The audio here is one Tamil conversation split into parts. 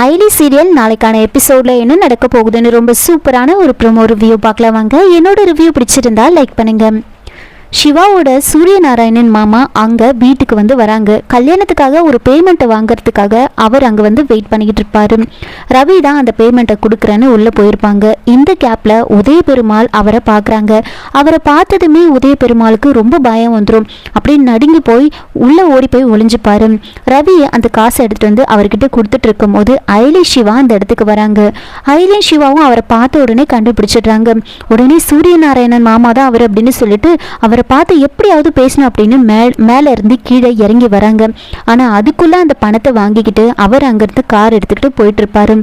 ஐலி சீரியல் நாளைக்கான எபிசோட்ல என்ன நடக்க போகுதுன்னு ரொம்ப சூப்பரான ஒரு ப்ரோமோ ரிவ்யூ பார்க்கலாம் வாங்க. என்னோட ரிவ்யூ பிடிச்சிருந்தா லைக் பண்ணுங்க. சிவாவோட சூரியநாராயணன் மாமா அங்கே வீட்டுக்கு வந்து வராங்க. கல்யாணத்துக்காக ஒரு பேமெண்ட்டை வாங்கிறதுக்காக அவர் அங்கே வந்து வெயிட் பண்ணிக்கிட்டு இருப்பாரு. ரவி தான் அந்த பேமெண்ட்டை கொடுக்குறேன்னு உள்ளே போயிருப்பாங்க. இந்த கேப்பில் உதய பெருமாள் அவரை பார்க்குறாங்க. அவரை பார்த்ததுமே உதய பெருமாளுக்கு ரொம்ப பயம் வந்துடும். அப்படின்னு நடுங்கி போய் உள்ளே ஓடி போய் ஒளிஞ்சுப்பாரு. ரவி அந்த காசை எடுத்துகிட்டு வந்து அவர்கிட்ட கொடுத்துட்டு இருக்கும் போது ஐலி சிவா அந்த இடத்துக்கு வராங்க. ஐலி சிவாவும் அவரை பார்த்த உடனே கண்டுபிடிச்சிடுறாங்க. உடனே சூரியநாராயணன் மாமா தான் அவர் அப்படின்னு சொல்லிட்டு அவரை பார்த்து எப்படியாவது பேசணும் அப்படின்னு மேல இருந்து கீழே இறங்கி வராங்க. ஆனா அதுக்குள்ள அந்த பணத்தை வாங்கிக்கிட்டு அவர் அங்கிருந்து கார் எடுத்துக்கிட்டு போயிட்டு இருப்பாரு.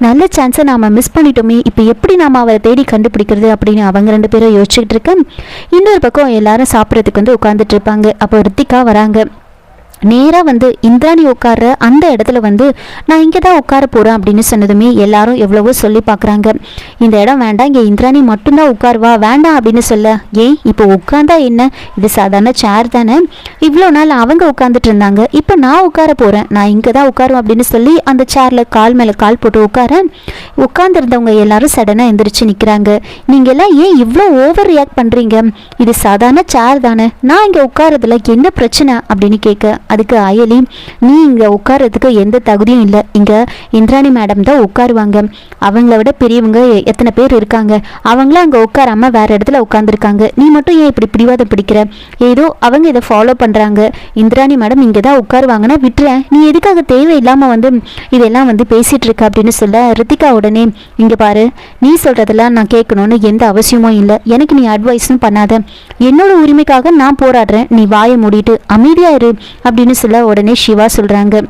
நல்ல சான்ஸை நாம மிஸ் பண்ணிட்டோமே, இப்ப எப்படி நாம அவரை தேடி கண்டுபிடிக்கிறது அப்படின்னு அவங்க ரெண்டு பேரும் யோசிச்சுட்டு இருக்க. இன்னொரு பக்கம் எல்லாரும் சாப்பிட்றதுக்கு வந்து உட்கார்ந்துட்டு இருப்பாங்க. அப்போ ரித்திகா வராங்க. நேராக வந்து இந்திராணி உட்கார்ற அந்த இடத்துல வந்து நான் இங்கே தான் உட்கார போகிறேன் அப்படின்னு சொன்னதுமே எல்லாரும் எவ்வளவோ சொல்லி பார்க்குறாங்க. இந்த இடம் வேண்டாம், இங்கே இந்திராணி மட்டும்தான் உட்காருவா, வேண்டாம் அப்படின்னு சொல்ல. ஏன் இப்போ உட்காந்தா என்ன, இது சாதாரண சேர் தானே, இவ்வளோ நாள் அவங்க உட்காந்துட்டு இருந்தாங்க, இப்போ நான் உட்கார போகிறேன், நான் இங்கே தான் உட்காருவேன் அப்படின்னு சொல்லி அந்த சேரில் கால் மேலே கால் போட்டு உட்காந்துருந்தவங்க எல்லாரும் சடனாக எந்திரிச்சு நிற்கிறாங்க. நீங்கள் எல்லாம் ஏன் இவ்வளோ ஓவர் ரியாக்ட் பண்ணுறீங்க, இது சாதாரண சேர் தானே, நான் இங்கே உட்காரதுல என்ன பிரச்சனை அப்படின்னு கேட்க. அதுக்கு அயலி, நீ இங்கே உட்கார்றதுக்கு எந்த தகுதியும் இல்லை, இங்கே இந்திராணி மேடம் தான் உட்காருவாங்க, அவங்கள விட பெரியவங்க எத்தனை பேர் இருக்காங்க, அவங்களும் அங்கே உட்காராம வேற இடத்துல உட்காந்துருக்காங்க, நீ மட்டும் ஏன் இப்படி பிடிவாதம் பிடிக்கிற, ஏதோ அவங்க இதை ஃபாலோ பண்ணுறாங்க, இந்திராணி மேடம் இங்கே தான் உட்காருவாங்கன்னா விட்டுறேன், நீ எதுக்காக தேவையில்லாமல் வந்து இதெல்லாம் வந்து பேசிகிட்டு இருக்க அப்படின்னு சொல்ல. ரித்திகா உடனே, இங்கே பாரு, நீ சொல்கிறதெல்லாம் நான் கேட்கணும்னு எந்த அவசியமும் இல்லை, எனக்கு நீ அட்வைஸும் பண்ணாத, என்னோட உரிமைக்காக நான் போராடுறேன், நீ வாயை மூடிட்டு அமைதியா இரு அப்படின்னு சொல்ல. உடனே சிவா சொல்றாங்க,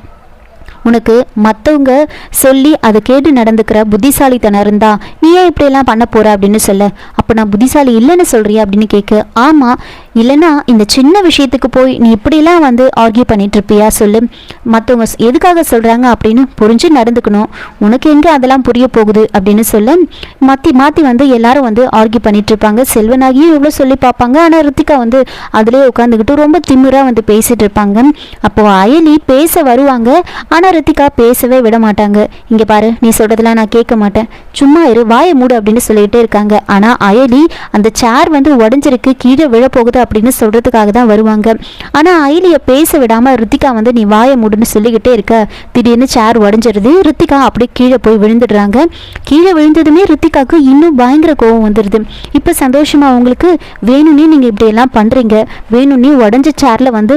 உனக்கு மற்றவங்க சொல்லி அதை கேட்டு நடந்துக்கிற புத்திசாலித்தனம் இருந்தா நீ ஏன் இப்படியெல்லாம் பண்ண போற அப்படின்னு சொல்ல. அப்போ நான் புத்திசாலி இல்லைன்னு சொல்றியா அப்படின்னு கேட்க. ஆமாம், இல்லைன்னா இந்த சின்ன விஷயத்துக்கு போய் நீ இப்படிலாம் வந்து ஆர்கியூ பண்ணிட்டு இருப்பியா சொல்லு, மற்றவங்க எதுக்காக சொல்கிறாங்க அப்படின்னு புரிஞ்சு நடந்துக்கணும், உனக்கு எங்கே அதெல்லாம் புரிய போகுது அப்படின்னு சொல்ல. மாற்றி மாற்றி வந்து எல்லாரும் வந்து ஆர்கியூ பண்ணிட்டு இருப்பாங்க. செல்வனாகியும் இவ்வளோ சொல்லி பார்ப்பாங்க. ஆனால் ரித்திகா வந்து அதிலே உட்காந்துக்கிட்டு ரொம்ப திமிராக வந்து பேசிட்டு இருப்பாங்க. அப்போது அயலி பேச வருவாங்க. ஆனால் ரித்திகா பேசவே விட மாட்டாங்க. இங்கே பாரு, நீ சொல்கிறதெல்லாம் நான் கேட்க மாட்டேன், சும்மா இரு, வாயை மூடு அப்படின்னு சொல்லிகிட்டே இருக்காங்க. ஆனால் அயலி அந்த சேர் வந்து உடஞ்சிருக்கு, கீழே விழப்போகுது அப்படின்னு சொல்றதுக்காக தான் வருவாங்க. ஆனா அயலியை பேச விடாம ரித்திகா வந்து நீ வாயை மூடுன்னு சொல்லிக்கிட்டே இருக்க. திடீர்னு சேர் உடஞ்சிருது. ரித்திகா அப்படியே கீழே போய் விழுந்துடுறாங்க. கீழே விழுந்ததுமே ரித்திகாவுக்கு இன்னும் பயங்கர கோவம் வந்துடுது. இப்போ சந்தோஷமா உங்களுக்கு வேணும்னே நீங்க இப்படி எல்லாம் பண்றீங்க, வேணும்னே உடஞ்ச சேர்ல வந்து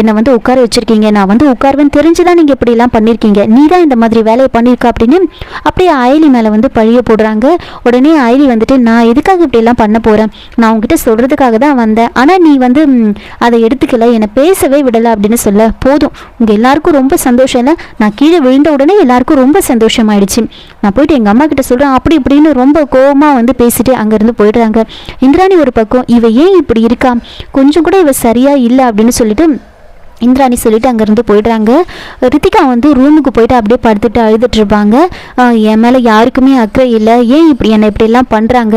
என்னை வந்து உட்கார வச்சிருக்கீங்க, நான் வந்து உட்காருவேன்னு தெரிஞ்சுதான் நீங்க இப்படி எல்லாம் பண்ணிருக்கீங்க, நீ தான் இந்த மாதிரி வேலையை பண்ணிருக்க அப்படின்னு அப்படியே அயலி மேல வந்து பழிய போடுறாங்க. உடனே அயலி வந்துட்டு, நான் எதுக்காக இப்படி எல்லாம் பண்ண போறேன், நான் உங்ககிட்ட சொல்றதுக்காக தான் வந்தேன், ஆனால் நீ வந்து அதை எடுத்துக்கல, என்னை பேசவே விடலை அப்படின்னு சொல்ல. போதும், உங்கள் எல்லாருக்கும் ரொம்ப சந்தோஷம் இல்லை, நான் கீழே விழுந்த உடனே எல்லாருக்கும் ரொம்ப சந்தோஷமாயிடுச்சு, நான் போயிட்டு எங்கள் அம்மா கிட்ட சொல்கிறேன் அப்படி இப்படின்னு ரொம்ப கோபமாக வந்து பேசிட்டு அங்கேருந்து போயிடுறாங்க. இந்திராணி ஒரு பக்கம், இவ ஏன் இப்படி இருக்கா, கொஞ்சம் கூட இவ சரியா இல்லை அப்படின்னு சொல்லிட்டு இந்திராணி சொல்லிட்டு அங்கேருந்து போயிடுறாங்க. ரித்திகா வந்து ரூமுக்கு போயிட்டு அப்படியே படுத்துட்டு அழுதுட்டு இருப்பாங்க. என் மேலே யாருக்குமே அக்கறை இல்லை, ஏன் இப்படி என்னை இப்படியெல்லாம் பண்ணுறாங்க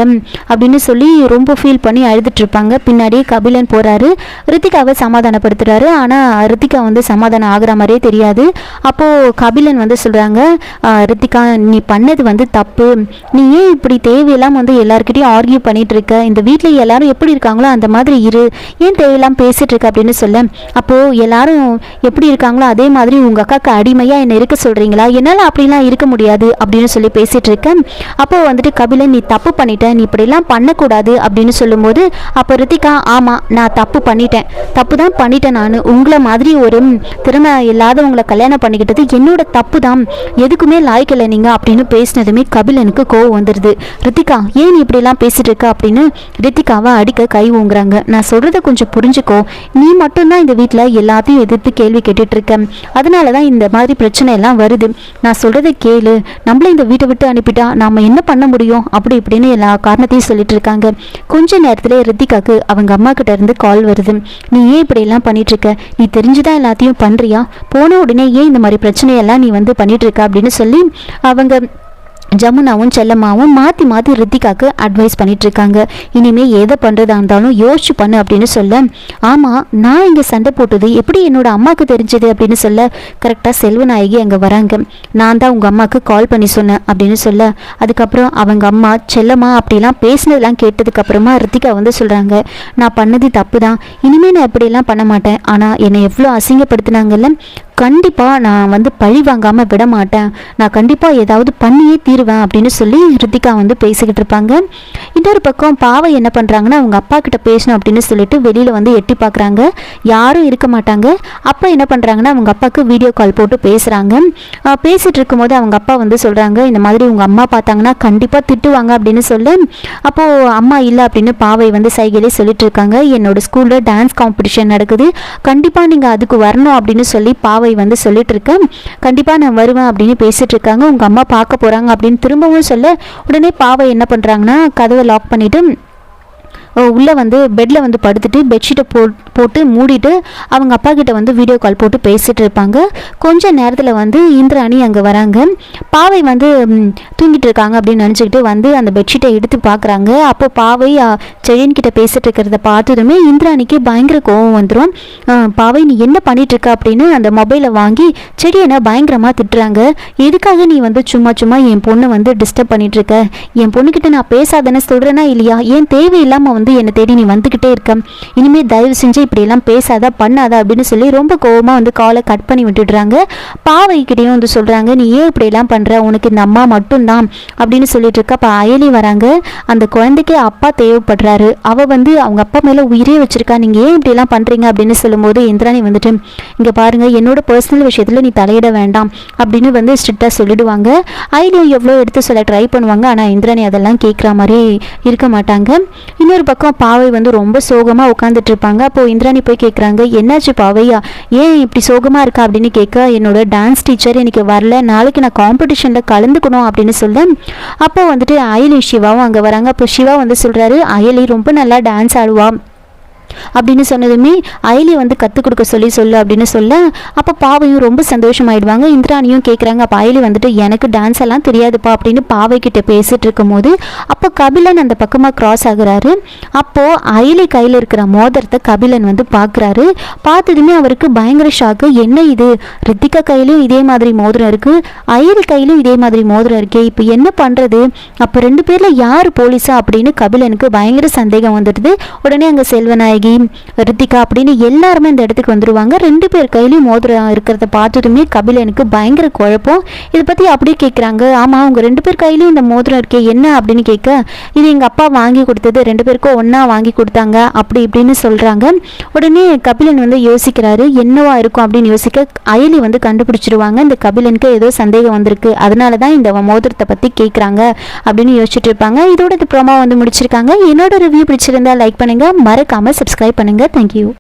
அப்படின்னு சொல்லி ரொம்ப ஃபீல் பண்ணி அழுதுட்டு இருப்பாங்க. பின்னாடியே கபிலன் போகிறாரு, ரித்திகாவை சமாதானப்படுத்துகிறாரு. ஆனால் ரித்திகா வந்து சமாதானம் ஆகிற மாதிரியே தெரியாது. அப்போது கபிலன் வந்து சொல்கிறாங்க, ரித்திகா நீ பண்ணது வந்து தப்பு, நீ ஏன் இப்படி தேவையெல்லாம் வந்து எல்லாருக்கிட்டையும் ஆர்கியூ பண்ணிட்டு இருக்க, இந்த வீட்டில் எல்லாரும் எப்படி இருக்காங்களோ அந்த மாதிரி இரு, ஏன் தேவையெல்லாம் பேசிட்டு இருக்க அப்படின்னு சொல்ல. அப்போது எல்லாரும் எப்படி இருக்காங்களோ அதே மாதிரி உங்க அக்காக்கு அடிமையா என்ன இருக்க சொல்றீங்களா, என்னால அப்படிலாம் இருக்க முடியாது அப்படின்னு சொல்லி பேசிட்டு இருக்கேன். அப்போ வந்துட்டு கபிலன், நீ தப்பு பண்ணிட்ட, நீ இப்படிலாம் பண்ணக்கூடாது அப்படின்னு சொல்லும்போது அப்போ ரித்திகா, ஆமா நான் தப்பு பண்ணிட்டேன், தப்பு தான் பண்ணிட்டேன், நான் உங்களை மாதிரி ஒரு திறமை இல்லாதவங்களை கல்யாணம் பண்ணிக்கிட்டது என்னோட தப்பு தான், எதுக்குமே லாய்க்கலை நீங்க அப்படின்னு பேசினதுமே கபிலனுக்கு கோவம் வந்துடுது. ரித்திகா ஏன் நீ இப்படிலாம் பேசிட்டு இருக்க அப்படின்னு ரித்திகாவை அடிக்க கை ஊங்குறாங்க. நான் சொல்றதை கொஞ்சம் புரிஞ்சுக்கோ, நீ மட்டும்தான் இந்த வீட்டில் எல்லாத்தையும் எதிர்த்து கேள்வி கேட்டுட்டு இருக்கேன், அதனால தான் இந்த மாதிரி பிரச்சனை எல்லாம் வருது, நான் சொல்றதை கேளு, நம்மள இந்த வீட்டை விட்டு அனுப்பிட்டா நாம என்ன பண்ண முடியும் அப்படி இப்படின்னு எல்லா காரணத்தையும் சொல்லிட்டு இருக்காங்க. கொஞ்ச நேரத்துல ரித்திகாக்கு அவங்க அம்மா கிட்ட இருந்து கால் வருது. நீ ஏன் இப்படி எல்லாம் பண்ணிட்டு இருக்க, நீ தெரிஞ்சுதான் எல்லாத்தையும் பண்றியா, போன உடனே ஏன் இந்த மாதிரி பிரச்சனையெல்லாம் நீ வந்து பண்ணிட்டு இருக்க அப்படின்னு சொல்லி அவங்க ஜமுனாவும் செல்லம்மாவும் மாற்றி மாற்றி ரித்திகாவுக்கு அட்வைஸ் பண்ணிட்டு இருக்காங்க. இனிமேல் எதை பண்ணுறதா இருந்தாலும் யோசிச்சு பண்ணு அப்படின்னு சொல்ல, ஆமாம் நான் இங்கே சண்டை போட்டது எப்படி என்னோட அம்மாவுக்கு தெரிஞ்சது அப்படின்னு சொல்ல, கரெக்டாக செல்வநாயகி அங்கே வராங்க. நான் தான் உங்கள் அம்மாவுக்கு கால் பண்ணி சொன்னேன் அப்படின்னு சொல்ல, அதுக்கப்புறம் அவங்க அம்மா செல்லம்மா அப்படிலாம் பேசினதெல்லாம் கேட்டதுக்கப்புறமா ரித்திகா வந்து சொல்கிறாங்க, நான் பண்ணது தப்பு தான், இனிமேல் நான் இப்படியெல்லாம் பண்ண மாட்டேன், ஆனால் என்னை எவ்வளோ அசிங்கப்படுத்தினாங்கல்ல, கண்டிப்பாக நான் வந்து பழி வாங்காமல் விட மாட்டேன், நான் கண்டிப்பாக ஏதாவது பண்ணியே தீருவேன் அப்படின்னு சொல்லி ரித்திகா வந்து பேசிக்கிட்டு இருப்பாங்க. இன்னொரு பக்கம் பாவை என்ன பண்ணுறாங்கன்னா அவங்க அப்பா கிட்ட பேசணும் அப்படின்னு சொல்லிட்டு வெளியில் வந்து எட்டி பார்க்குறாங்க. யாரும் இருக்க மாட்டாங்க. அப்போ என்ன பண்ணுறாங்கன்னா அவங்க அப்பாவுக்கு வீடியோ கால் போட்டு பேசுகிறாங்க. பேசிகிட்டு இருக்கும்போது அவங்க அப்பா வந்து சொல்கிறாங்க, இந்த மாதிரி உங்கள் அம்மா பார்த்தாங்கன்னா கண்டிப்பாக திட்டுவாங்க அப்படின்னு சொல்லி, அப்போது அம்மா இல்லை அப்படின்னு பாவை வந்து சைகையிலே சொல்லிட்டு இருக்காங்க. என்னோட ஸ்கூலில் டான்ஸ் காம்படிஷன் நடக்குது, கண்டிப்பாக நீங்கள் அதுக்கு வரணும் அப்படின்னு சொல்லி பாவை வந்து சொல்லிட்டு இருக்கேன், கண்டிப்பாக நான் வருவேன் அப்படின்னு பேசிட்டு இருக்காங்க. உங்கள் அம்மா பார்க்க போகிறாங்க அப்படின்னு திரும்பவும் சொல்ல, உடனே பாவை என்ன பண்ணுறாங்கன்னா கதவை லாக் பண்ணிவிட்டு உள்ளே வந்து பெட்டில் வந்து படுத்துட்டு பெட்ஷீட்டை போட்டு மூடிட்டு அவங்க அப்பா கிட்ட வந்து வீடியோ கால் போட்டு பேசிகிட்டு இருப்பாங்க. கொஞ்சம் நேரத்தில் வந்து இந்திராணி அங்கே வராங்க. பாவை வந்து தூங்கிட்டு இருக்காங்க அப்படின்னு நினச்சிக்கிட்டு வந்து அந்த பெட்ஷீட்டை எடுத்து பார்க்குறாங்க. அப்போ பாவை செழியன்கிட்ட பேசிகிட்டு இருக்கிறத பார்த்ததுமே இந்திராணிக்கு பயங்கர கோவம் வந்துடும். பாவை நீ என்ன பண்ணிகிட்ருக்க அப்படின்னு அந்த மொபைலை வாங்கி செடியனை பயங்கரமாக திட்டுறாங்க. எதுக்காக நீ வந்து சும்மா சும்மா என் பொண்ணை வந்து டிஸ்டர்ப் பண்ணிகிட்ருக்க, என் பொண்ணுக்கிட்ட நான் பேசாதேன்னு சொல்கிறேன்னா இல்லையா, ஏன் தேவையில்லாமல் வந்து என்னை தேடி நீ வந்துக்கிட்டே இருக்க, இனிமேல் தயவு செஞ்சு இப்படியெல்லாம் பேசாத பண்ணாத அப்படின்னு சொல்லி ரொம்ப கோவமாக வந்து காலை கட் பண்ணி விட்டுடுறாங்க. பாவைக்கிட்டையும் வந்து சொல்கிறாங்க, நீ ஏன் இப்படியெல்லாம் பண்ணுற, உனக்கு இந்த அம்மா மட்டும்தான் அப்படின்னு சொல்லிட்டு இருக்க. அப்போ அயலி வராங்க. அந்த குழந்தைக்கு அப்பா தேவைப்படுறாரு, அவள் வந்து அவங்க அப்பா மேலே உயிரே வச்சிருக்கா, நீங்கள் ஏன் இப்படியெல்லாம் பண்ணுறீங்க அப்படின்னு சொல்லும்போது இந்திராணி வந்துட்டு, இங்கே பாருங்கள் என்னோட பர்சனல் விஷயத்தில் நீ தலையிட வேண்டாம் அப்படின்னு வந்து ஸ்ட்ரிக்டாக சொல்லிடுவாங்க. அயலியும் எவ்வளோ எடுத்து சொல்ல ட்ரை பண்ணுவாங்க, ஆனால் இந்திராணி அதெல்லாம் கேட்குற மாதிரி இருக்க மாட்டாங்க. இன்னொரு பக்கம் பாவை வந்து ரொம்ப சோகமாக உட்காந்துட்டு இருப்பாங்க. அப்போது இந்திராணி போய் கேட்குறாங்க, என்னாச்சு பாவையா, ஏன் இப்படி சோகமாக இருக்கா அப்படின்னு கேட்க, என்னோட டான்ஸ் டீச்சர் எனக்கு வரல, நாளைக்கு நான் காம்படிஷனில் கலந்துக்கணும் அப்படின்னு சொல்ல, அப்போ வந்துட்டு அயலி சிவாவும் அங்கே வராங்க. அப்போ சிவா வந்து சொல்கிறாரு, அயலி ரொம்ப நல்லா டான்ஸ் ஆடுவா அப்படின்னு சொன்னதுமே அயலி வந்து கற்றுக் கொடுக்க சொல்லு அப்படின்னு சொல்ல, அப்போ பாவையும் ரொம்ப சந்தோஷமாயிடுவாங்க. இந்திராணியும் கேட்குறாங்க. அப்போ அயலி வந்துட்டு எனக்கு டான்ஸ் எல்லாம் தெரியாதுப்பா அப்படின்னு பாவை கிட்ட பேசிட்டு இருக்கும் போது அப்போ கபிலன் அந்த பக்கமாக கிராஸ் ஆகுறாரு. அப்போது அயலி கையில் இருக்கிற மோதிரத்தை கபிலன் வந்து பார்க்குறாரு. பார்த்ததுமே அவருக்கு பயங்கர ஷாக்கு, என்ன இது, ரித்திகா கையிலும் இதே மாதிரி மோதிரம் இருக்குது, அயலி கையிலும் இதே மாதிரி மோதிரம் இருக்கே, இப்போ என்ன பண்ணுறது, அப்போ ரெண்டு பேரில் யார் போலீஸா அப்படின்னு கபிலனுக்கு பயங்கர சந்தேகம் வந்துடுது. உடனே அங்கே செல்வநாயகி ரித்திகா அப்படின்னு எல்லாருமே இந்த இடத்துக்கு வந்துருவாங்க. ரெண்டு பேர் கையிலையும் மோதிரம் இருக்கிறத பார்த்ததுமே கபிலனுக்கு பயங்கர குழப்பம். இதை பற்றி அப்படியே கேட்குறாங்க, ஆமாம் அவங்க ரெண்டு பேர் கையிலையும் இந்த மோதிரம் இருக்கே என்ன அப்படின்னு கேட்க, இது எங்கள் அப்பா வாங்கி கொடுத்தது, ரெண்டு பேருக்கும் ஒன்றா வாங்கி கொடுத்தாங்க அப்படி இப்படின்னு சொல்கிறாங்க. உடனே கபிலன் வந்து யோசிக்கிறாரு, என்னவா இருக்கும் அப்படின்னு யோசிக்க அயலி வந்து கண்டுபிடிச்சிருவாங்க, இந்த கபிலனுக்கு ஏதோ சந்தேகம் வந்திருக்கு, அதனால தான் இந்த மோதிரத்தை பற்றி கேட்குறாங்க அப்படின்னு யோசிச்சுட்டு இருப்பாங்க. இதோட இந்த ப்ரோமோ வந்து முடிச்சிருக்காங்க. என்னோட ரிவ்யூ பிடிச்சிருந்தா லைக் பண்ணுங்கள், மறக்காமல் சப்ஸ்கிரைப் பண்ணுங்கள். தேங்க்யூ.